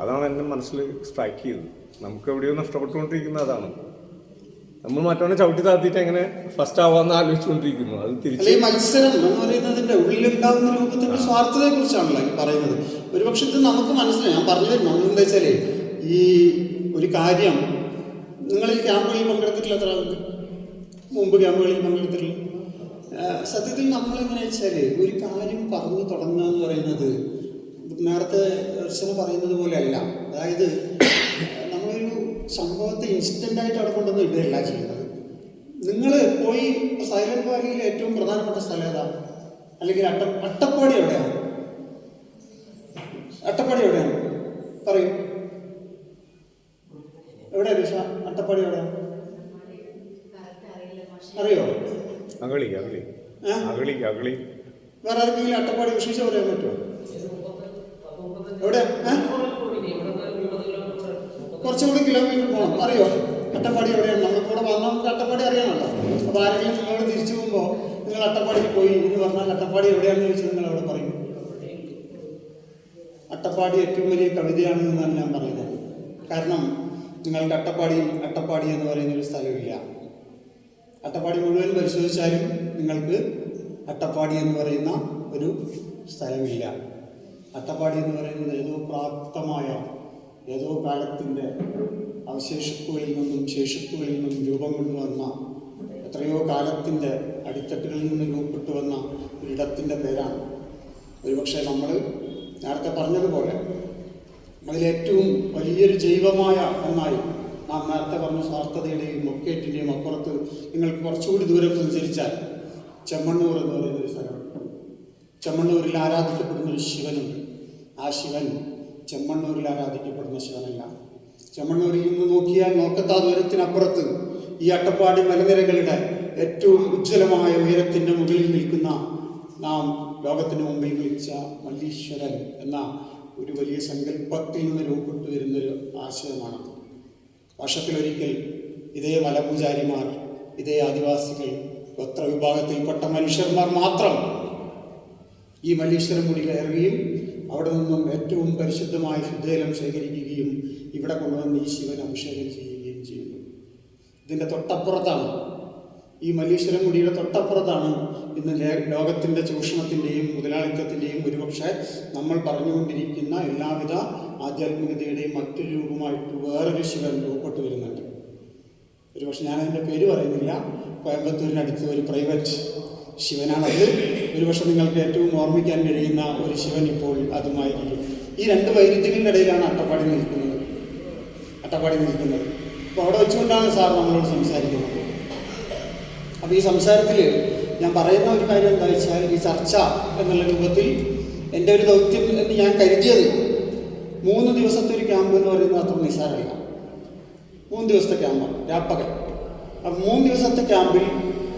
S3: അതാണ് എൻ്റെ മനസ്സിൽ സ്ട്രൈക്ക് ചെയ്തത്. നമുക്ക് എവിടെയോ നഷ്ടപ്പെട്ടുകൊണ്ടിരിക്കുന്നത് അതാണ്. നമ്മൾ മറ്റവനെ ചവിട്ടി താത്തിയിട്ട് എങ്ങനെ ഫസ്റ്റ് ആവാന്ന് ആലോചിച്ചുകൊണ്ടിരിക്കുന്നു. അത് തിരിച്ച്
S2: മത്സരം എന്ന് പറയുന്നതിന്റെ ഉള്ളിലുണ്ടാകുന്ന രൂപത്തിന്റെ സ്വാർത്ഥതയെ കുറിച്ചാണല്ലോ ഈ പറയുന്നത്. ഒരുപക്ഷെ ഇത് നമുക്ക് മനസ്സിലായി. ഞാൻ പറഞ്ഞു തരും, നമ്മളെന്താ വെച്ചാല് ഈ ഒരു കാര്യം, നിങ്ങളിൽ ക്യാമ്പുകളിൽ പങ്കെടുത്തിട്ടില്ല, എത്ര മുമ്പ് ക്യാമ്പുകളിൽ പങ്കെടുത്തിട്ടില്ല. സത്യത്തിൽ നമ്മളെങ്ങനെ വെച്ചാല് ഒരു കാര്യം പറഞ്ഞു തുടങ്ങുക എന്ന് പറയുന്നത് നേരത്തെ ദർശനം പറയുന്നത് പോലെയല്ല. അതായത് നമ്മളൊരു സംഭവത്തെ ഇൻസ്റ്റൻ്റായിട്ട് അവിടെ കൊണ്ടൊന്നും ഇടുകയല്ല ചെയ്യുന്നത്. നിങ്ങൾ പോയി സൈലന്റ് വാലിയിലെ ഏറ്റവും പ്രധാനപ്പെട്ട സ്ഥലം ഏതാണ്? അല്ലെങ്കിൽ അട്ടപ്പാടി എവിടെയാണ്? അട്ടപ്പാടി എവിടെയാണ് പറയൂ. എവിടെയാ ദിശ? അട്ടപ്പാടി എവിടെയാണ് അറിയോ? വേറെ ആർക്കെങ്കിലും അട്ടപ്പാടി വിശേഷം പറയാൻ പറ്റുമോ? എവിടെ? കുറച്ചുകൂടി കിലോമീറ്റർ പോകണം, അറിയോ? അട്ടപ്പാടി എവിടെയാണ്? നമ്മളിവിടെ വന്നാൽ നമുക്ക് അട്ടപ്പാടി അറിയാമല്ലോ. അപ്പോൾ ആരെങ്കിലും നിങ്ങളോട് തിരിച്ചു പോകുമ്പോൾ നിങ്ങൾ അട്ടപ്പാടിയിൽ പോയി എന്ന് പറഞ്ഞാൽ അട്ടപ്പാടി എവിടെയാണെന്ന് ചോദിച്ചാൽ നിങ്ങൾ അവിടെ പറയും അട്ടപ്പാടി ഏറ്റവും വലിയ കവിതയാണ് എന്നാണ് ഞാൻ പറയുന്നത്. കാരണം നിങ്ങൾക്ക് അട്ടപ്പാടി എന്ന് പറയുന്നൊരു സ്ഥലമില്ല. അട്ടപ്പാടി മുഴുവൻ പരിശോധിച്ചാലും നിങ്ങൾക്ക് അട്ടപ്പാടി എന്ന് പറയുന്ന ഒരു സ്ഥലമില്ല. അട്ടപ്പാടി എന്ന് പറയുന്നത് ഏതോ പ്രാപ്തമായ ഏതോ കാലത്തിൻ്റെ അവശേഷിപ്പുകളിൽ നിന്നും ശേഷിപ്പുകളിൽ നിന്നും രൂപം കൊണ്ടുവന്ന എത്രയോ കാലത്തിൻ്റെ അടിത്തട്ടുകളിൽ നിന്ന് രൂപപ്പെട്ടു വന്ന ഒരിടത്തിൻ്റെ പേരാണ്. ഒരുപക്ഷെ നമ്മൾ നേരത്തെ പറഞ്ഞതുപോലെ അതിലേറ്റവും വലിയൊരു ജൈവമായ ഒന്നായി നാം നേരത്തെ പറഞ്ഞ സ്വാർത്ഥതയുടെയും മൊക്കേറ്റിൻ്റെയും അപ്പുറത്ത് നിങ്ങൾക്ക് കുറച്ചുകൂടി ദൂരം സഞ്ചരിച്ചാൽ ചെമ്മണ്ണൂർ എന്ന് പറയുന്നൊരു സ്ഥലമുണ്ട്. ചെമ്മണ്ണൂരിൽ ആരാധിക്കപ്പെടുന്നൊരു ശിവനുണ്ട്. ആ ശിവൻ ചെമ്മണ്ണൂരിൽ ആരാധിക്കപ്പെടുന്ന ശിവനല്ല. ചെമ്മണ്ണൂരിൽ നിന്ന് നോക്കിയാൽ നോക്കത്താ ദൂരത്തിനപ്പുറത്ത് ഈ അട്ടപ്പാടി മലനിരകളുടെ ഏറ്റവും ഉജ്ജ്വലമായ ഉയരത്തിൻ്റെ മുകളിൽ നിൽക്കുന്ന നാം ലോകത്തിന് മുമ്പിൽ വിളിച്ച മല്ലീശ്വരൻ എന്ന ഒരു വലിയ സങ്കല്പത്തിൽ നിന്ന് രൂപപ്പെട്ടു വരുന്നൊരു ആശയമാണ്. വർഷത്തിലൊരിക്കൽ ഇതേ മലപൂജാരിമാർ, ഇതേ ആദിവാസികൾ, ഗോത്രവിഭാഗത്തിൽപ്പെട്ട മനുഷ്യന്മാർ മാത്രം ഈ മല്ലീശ്വരം മുടി കയറുകയും അവിടെ നിന്നും ഏറ്റവും പരിശുദ്ധമായ ശുദ്ധജലം ശേഖരിക്കുകയും ഇവിടെ കൊണ്ടുവന്ന് ഈ ശിവൻ അഭിഷേകം ചെയ്യുകയും ചെയ്യുന്നു. ഇതിൻ്റെ തൊട്ടപ്പുറത്താണ്, ഈ മല്ലീശ്വരം മുടിയുടെ തൊട്ടപ്പുറത്താണ് ഇന്ന് ലോകത്തിൻ്റെ ചൂഷണത്തിൻ്റെയും മുതലാളിത്തത്തിൻ്റെയും ഒരുപക്ഷെ നമ്മൾ പറഞ്ഞുകൊണ്ടിരിക്കുന്ന എല്ലാവിധ ആധ്യാത്മികതയുടെയും മറ്റൊരു രൂപമായിട്ട് വേറൊരു ശിവൻ രൂപപ്പെട്ടു വരുന്നുണ്ട്. ഒരുപക്ഷെ ഞാനതിൻ്റെ പേര് പറയുന്നില്ല. കോയമ്പത്തൂരിനടുത്ത് ഒരു പ്രൈവറ്റ് ശിവനാണത്. ഒരുപക്ഷെ നിങ്ങൾക്ക് ഏറ്റവും ഓർമ്മിക്കാൻ കഴിയുന്ന ഒരു ശിവൻ ഇപ്പോൾ അതുമായിരിക്കും. ഈ രണ്ട് വൈരുദ്ധ്യങ്ങളുടെ ഇടയിലാണ് അട്ടപ്പാടി നിൽക്കുന്നത്. അപ്പോൾ അവിടെ വെച്ചുകൊണ്ടാണ് സാർ നമ്മളോട് സംസാരിക്കുന്നത്. അപ്പോൾ ഈ സംസാരത്തിൽ ഞാൻ പറയുന്ന ഒരു കാര്യം എന്താ വെച്ചാൽ, ഈ ചർച്ച എന്നുള്ള രൂപത്തിൽ എൻ്റെ ഒരു ദൗത്യം എന്ന് ഞാൻ കരുതിയത് 3 ദിവസത്തെ ഒരു ക്യാമ്പ് എന്ന് പറയുന്നത് അത്ര നിസ്സാരമല്ല. 3 ദിവസത്തെ ക്യാമ്പാണ്, രാപ്പകൽ. അപ്പം 3 ദിവസത്തെ ക്യാമ്പിൽ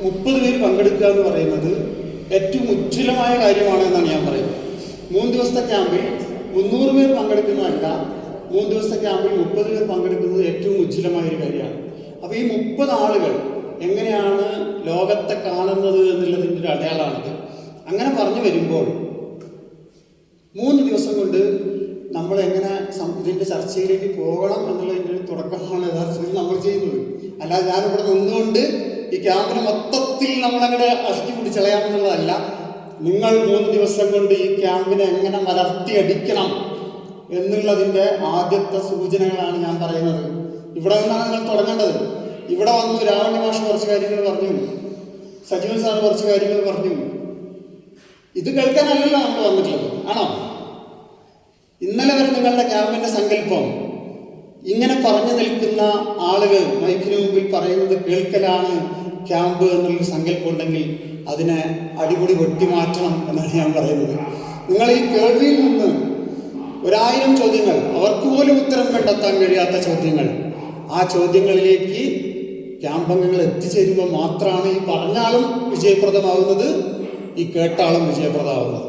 S2: 30 പേര് പങ്കെടുക്കുക എന്ന് പറയുന്നത് ഏറ്റവും ഉജ്ജ്വലമായ കാര്യമാണ് എന്നാണ് ഞാൻ പറയുന്നത്. 3 ദിവസത്തെ ക്യാമ്പിൽ 300 പേർ പങ്കെടുക്കുന്നതല്ല, 3 ദിവസത്തെ ക്യാമ്പിൽ 30 പേർ പങ്കെടുക്കുന്നത് ഏറ്റവും ഉജ്ജ്വലമായ ഒരു കാര്യമാണ്. അപ്പോൾ ഈ 30 ആളുകൾ എങ്ങനെയാണ് ലോകത്തെ കാണുന്നത് എന്നുള്ളതിൻ്റെ ഒരു അടയാളമാണിത്. അങ്ങനെ പറഞ്ഞു വരുമ്പോൾ 3 ദിവസം കൊണ്ട് നമ്മൾ എങ്ങനെ ഇതിൻ്റെ ചർച്ചയിലേക്ക് പോകണം എന്നുള്ളതിൻ്റെ ഒരു തുടക്കമാണ് യഥാർത്ഥത്തിൽ നമ്മൾ ചെയ്യുന്നത്. അല്ലാതെ ഞാനിവിടെ നിന്നുകൊണ്ട് ഈ ക്യാമ്പിന് മൊത്തത്തിൽ നമ്മളങ്ങനെ അഷ്ടി പിടിച്ചളയാമെന്നുള്ളതല്ല. നിങ്ങൾ 3 ദിവസം കൊണ്ട് ഈ ക്യാമ്പിനെ എങ്ങനെ മലർത്തിയടിക്കണം എന്നുള്ളതിൻ്റെ ആദ്യത്തെ സൂചനകളാണ് ഞാൻ പറയുന്നത്. ഇവിടെ നിന്നാണ് നിങ്ങൾ തുടങ്ങേണ്ടത്. ഇവിടെ വന്നു രാവണ്യ മാഷ് കുറച്ച് കാര്യങ്ങൾ പറഞ്ഞു, സജീവൻ സാർ കുറച്ച് കാര്യങ്ങൾ പറഞ്ഞു. ഇത് കേൾക്കാനല്ലല്ലോ നമ്മൾ വന്നിട്ടുള്ളത്, ആണോ? ഇന്നലെ വരെ നിങ്ങളുടെ ക്യാമ്പിൻ്റെ സങ്കല്പം ഇങ്ങനെ പറഞ്ഞു നിൽക്കുന്ന ആളുകൾ മൈക്കിന് മുമ്പിൽ പറയുന്നത് കേൾക്കലാണ് ക്യാമ്പ് എന്നുള്ളൊരു സങ്കല്പം ഉണ്ടെങ്കിൽ അതിനെ അടിപൊളി വെട്ടിമാറ്റണം എന്നാണ് ഞാൻ പറയുന്നത്. നിങ്ങൾ ഈ കേൾവിയിൽ നിന്ന് 1000 ചോദ്യങ്ങൾ, അവർക്ക് പോലും ഉത്തരം കണ്ടെത്താൻ കഴിയാത്ത ചോദ്യങ്ങൾ, ആ ചോദ്യങ്ങളിലേക്ക് ക്യാമ്പംഗങ്ങൾ എത്തിച്ചേരുമ്പോൾ മാത്രമാണ് ഈ പറഞ്ഞാലും വിജയപ്രദമാകുന്നത്, ഈ കേട്ടാളും വിജയപ്രദമാകുന്നത്.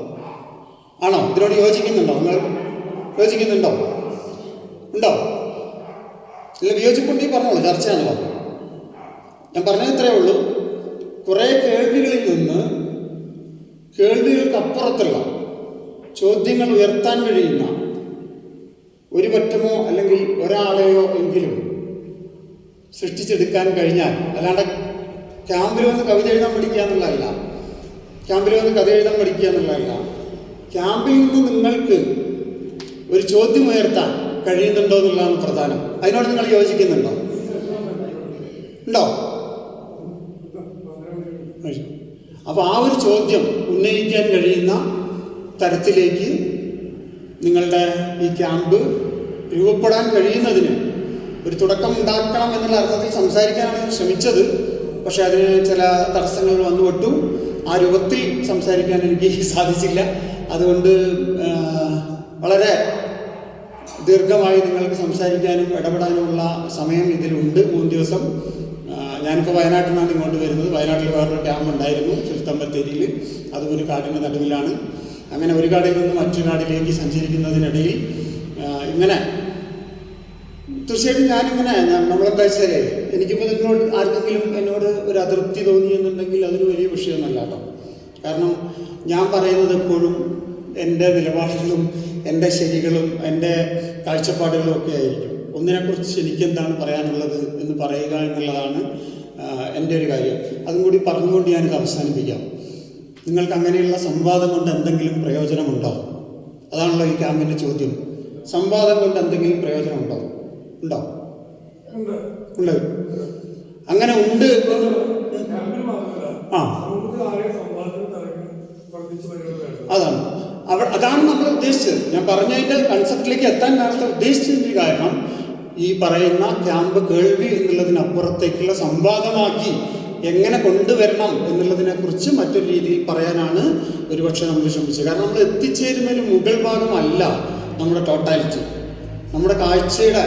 S2: ആണോ? ഇതിനോട് യോജിക്കുന്നുണ്ടോ? നിങ്ങൾ യോജിക്കുന്നുണ്ടോ? ഉണ്ടോ? ഇല്ല, വിയോജിപ്പുണ്ടെങ്കിൽ പറഞ്ഞോളൂ, ചർച്ചയാണല്ലോ. ഞാൻ പറഞ്ഞത് ഇത്രയേ ഉള്ളൂ. കുറേ കേൾവികളിൽ നിന്ന് കേൾവികൾക്കപ്പുറത്തുള്ള ചോദ്യങ്ങൾ ഉയർത്താൻ കഴിയുന്ന ഒരു പറ്റമോ അല്ലെങ്കിൽ ഒരാളെയോ എങ്കിലും സൃഷ്ടിച്ചെടുക്കാൻ കഴിഞ്ഞാൽ, അല്ലാണ്ട് ക്യാമ്പിൽ വന്ന് കവിത എഴുതാൻ പഠിക്കുക എന്നുള്ളതല്ല, ക്യാമ്പിൽ വന്ന് കഥ എഴുതാൻ പഠിക്കുക എന്നുള്ളതല്ല, ക്യാമ്പിൽ നിന്ന് നിങ്ങൾക്ക് ഒരു ചോദ്യം ഉയർത്താൻ കഴിയുന്നുണ്ടോ എന്നുള്ളതാണ് പ്രധാനം. അതിനോട് നിങ്ങൾ യോജിക്കുന്നുണ്ടോ? ഉണ്ടോ? അപ്പോൾ ആ ഒരു ചോദ്യം ഉന്നയിക്കാൻ കഴിയുന്ന തരത്തിലേക്ക് നിങ്ങളുടെ ഈ ക്യാമ്പ് രൂപപ്പെടാൻ കഴിയുന്നതിന് ഒരു തുടക്കം ഉണ്ടാക്കണം എന്നുള്ള അർത്ഥത്തിൽ സംസാരിക്കാനാണ് ശ്രമിച്ചത്. പക്ഷെ അതിന് ചില തടസ്സങ്ങൾ വന്നുപെട്ടു. ആ രൂപത്തിൽ സംസാരിക്കാൻ എനിക്ക് സാധിച്ചില്ല. അതുകൊണ്ട് വളരെ ദീർഘമായി നിങ്ങൾക്ക് സംസാരിക്കാനും ഇടപെടാനുമുള്ള സമയം ഇതിലുണ്ട്. 3 ദിവസം. ഞാനിപ്പോൾ വയനാട്ടിൽ നിന്നാണ് ഇങ്ങോട്ട് വരുന്നത്. വയനാട്ടിൽ വേറൊരു ക്യാമ്പ് ഉണ്ടായിരുന്നു, ചുരുത്തം ബത്തേരിയിൽ. അതും ഒരു കാടിൻ്റെ നടുവിലാണ്. അങ്ങനെ ഒരു കാടിൽ നിന്ന് മറ്റൊരു കാടിലേക്ക് സഞ്ചരിക്കുന്നതിനിടയിൽ ഇങ്ങനെ തീർച്ചയായിട്ടും ഞാനിങ്ങനെ നമ്മളെന്താ വെച്ചാൽ എനിക്കിപ്പോൾ നിങ്ങളോട് ആർക്കെങ്കിലും എന്നോട് ഒരു അതൃപ്തി തോന്നിയെന്നുണ്ടെങ്കിൽ അതൊരു വലിയ വിഷയമൊന്നുമല്ല കേട്ടോ. കാരണം ഞാൻ പറയുന്നത് എപ്പോഴും എൻ്റെ നിലപാടുകളും എൻ്റെ ശരികളും എൻ്റെ കാഴ്ചപ്പാടുകളും ഒക്കെ ആയിരിക്കും. ഒന്നിനെക്കുറിച്ച് എനിക്കെന്താണ് പറയാനുള്ളത് എന്ന് പറയുക എന്നുള്ളതാണ് എൻ്റെ ഒരു കാര്യം. അതും കൂടി പറഞ്ഞുകൊണ്ട് ഞാനിത് അവസാനിപ്പിക്കാം. നിങ്ങൾക്ക് അങ്ങനെയുള്ള സംവാദം കൊണ്ട് എന്തെങ്കിലും പ്രയോജനമുണ്ടോ? അതാണല്ലോ ഈ ക്യാമ്പിൻ്റെ ചോദ്യം. സംവാദം കൊണ്ട് എന്തെങ്കിലും പ്രയോജനമുണ്ടോ? ഉണ്ടോ? ഉണ്ട്. അങ്ങനെ ഉണ്ട്. ആ, അതാണ് അതാണ് നമ്മൾ ഉദ്ദേശിച്ചത്. ഞാൻ പറഞ്ഞതിൻ്റെ കൺസെപ്റ്റിലേക്ക് എത്താൻ നേരത്തെ ഉദ്ദേശിച്ചതിൻ്റെ കാരണം ഈ പറയുന്ന ക്യാമ്പ് കേൾവി എന്നുള്ളതിനപ്പുറത്തേക്കുള്ള സംവാദമാക്കി എങ്ങനെ കൊണ്ടുവരണം എന്നുള്ളതിനെക്കുറിച്ച് മറ്റൊരു രീതിയിൽ പറയാനാണ് ഒരുപക്ഷെ നമ്മൾ ശ്രമിച്ചത്. കാരണം നമ്മൾ എത്തിച്ചേരുന്ന ഒരു മുകൾ ഭാഗമല്ല നമ്മുടെ ടോട്ടാലിറ്റി, നമ്മുടെ കാഴ്ചയുടെ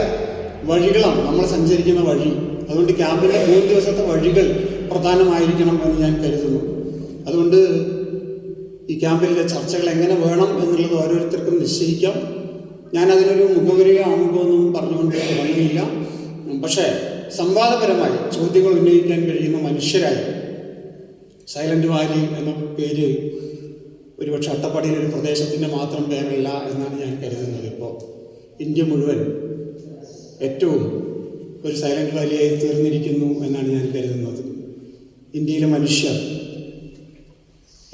S2: വഴികളാണ് നമ്മൾ സഞ്ചരിക്കുന്ന വഴി. അതുകൊണ്ട് ക്യാമ്പിൻ്റെ 3 ദിവസത്തെ വഴികൾ പ്രധാനമായിരിക്കണം എന്ന് ഞാൻ കരുതുന്നു. അതുകൊണ്ട് ഈ ക്യാമ്പിലെ ചർച്ചകൾ എങ്ങനെ വേണം എന്നുള്ളത് ഓരോരുത്തർക്കും നിശ്ചയിക്കാം. ഞാനതിനൊരു മുഖവരിയോ ആമുഖമൊന്നും പറഞ്ഞുകൊണ്ട് തുടങ്ങുന്നില്ല. പക്ഷേ സംവാദപരമായി ചോദ്യങ്ങൾ ഉന്നയിക്കാൻ കഴിയുന്ന മനുഷ്യരായി സൈലന്റ് വാലി എന്ന പേര് ഒരുപക്ഷെ അട്ടപ്പാടിയിലൊരു പ്രദേശത്തിൻ്റെ മാത്രം പേരല്ല എന്നാണ് ഞാൻ കരുതുന്നത്. ഇപ്പോൾ ഇന്ത്യ മുഴുവൻ ഏറ്റവും ഒരു സൈലന്റ് വാലിയായി തീർന്നിരിക്കുന്നു എന്നാണ് ഞാൻ കരുതുന്നത്. ഇന്ത്യയിലെ മനുഷ്യർ,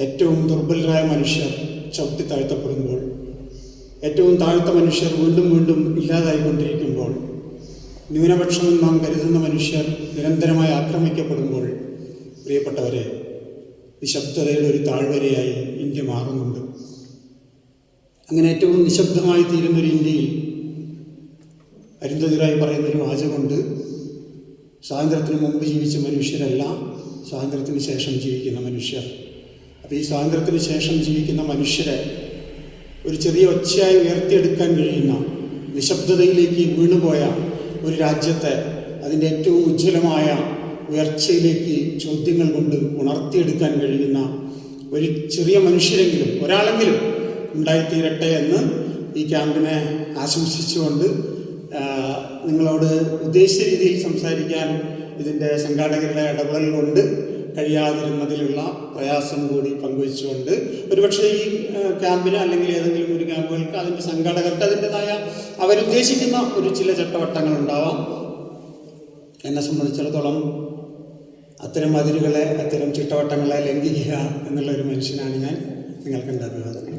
S2: ഏറ്റവും ദുർബലരായ മനുഷ്യർ ചവിട്ടി താഴ്ത്തപ്പെടുമ്പോൾ, ഏറ്റവും താഴ്ത്ത മനുഷ്യർ വീണ്ടും വീണ്ടും ഇല്ലാതായിക്കൊണ്ടിരിക്കുമ്പോൾ, ന്യൂനപക്ഷമെന്ന് നാം കരുതുന്ന മനുഷ്യർ നിരന്തരമായി ആക്രമിക്കപ്പെടുമ്പോൾ, പ്രിയപ്പെട്ടവരെ, നിശബ്ദതയുടെ ഒരു താഴ്വരയായി ഇന്ത്യ മാറുന്നുണ്ട്. അങ്ങനെ ഏറ്റവും നിശബ്ദമായി തീരുന്നൊരു ഇന്ത്യയിൽ അരുന്ധതിറായി പറയുന്നൊരു വാചകമുണ്ട്: സ്വാതന്ത്ര്യത്തിന് മുമ്പ് ജീവിച്ച മനുഷ്യരല്ല, സ്വാതന്ത്ര്യത്തിന് ശേഷം ജീവിക്കുന്ന മനുഷ്യർ. അപ്പോൾ ഈ സ്വാതന്ത്ര്യത്തിന് ശേഷം ജീവിക്കുന്ന മനുഷ്യരെ ഒരു ചെറിയ ഒച്ചയായി ഉയർത്തിയെടുക്കാൻ കഴിയുന്ന, നിശബ്ദതയിലേക്ക് വീണുപോയ ഒരു രാജ്യത്തെ അതിൻ്റെ ഏറ്റവും ഉജ്ജ്വലമായ ഉയർച്ചയിലേക്ക് ചോദ്യങ്ങൾ കൊണ്ട് ഉണർത്തിയെടുക്കാൻ കഴിയുന്ന ഒരു ചെറിയ മനുഷ്യരെങ്കിലും, ഒരാളെങ്കിലും ഉണ്ടായിത്തീരട്ടെ എന്ന് ഈ ക്യാമ്പിനെ ആശംസിച്ചുകൊണ്ട് നിങ്ങളോട് ഉദ്ദേശിച്ച രീതിയിൽ സംസാരിക്കാൻ ഇതിൻ്റെ സംഘാടകരുടെ ഇടപെടൽ കൊണ്ട് കഴിയാതിരുന്നതിലുള്ള പ്രയാസം കൂടി പങ്കുവെച്ചുകൊണ്ട്, ഒരുപക്ഷെ ഈ ക്യാമ്പിന് അല്ലെങ്കിൽ ഏതെങ്കിലും ഒരു ക്യാമ്പുകൾക്ക് അതിൻ്റെ സംഘാടകർക്ക് അതിൻ്റെതായ അവരുദ്ദേശിക്കുന്ന ഒരു ചില ചട്ടവട്ടങ്ങളുണ്ടാവാം. എന്നെ സംബന്ധിച്ചിടത്തോളം അത്തരം അതിരുകളെ, അത്തരം ചിട്ടവട്ടങ്ങളെ ലംഘിക്കുക എന്നുള്ള ഒരു മനുഷ്യനാണ് ഞാൻ. നിങ്ങൾക്ക് എൻ്റെ അഭിവാദനം.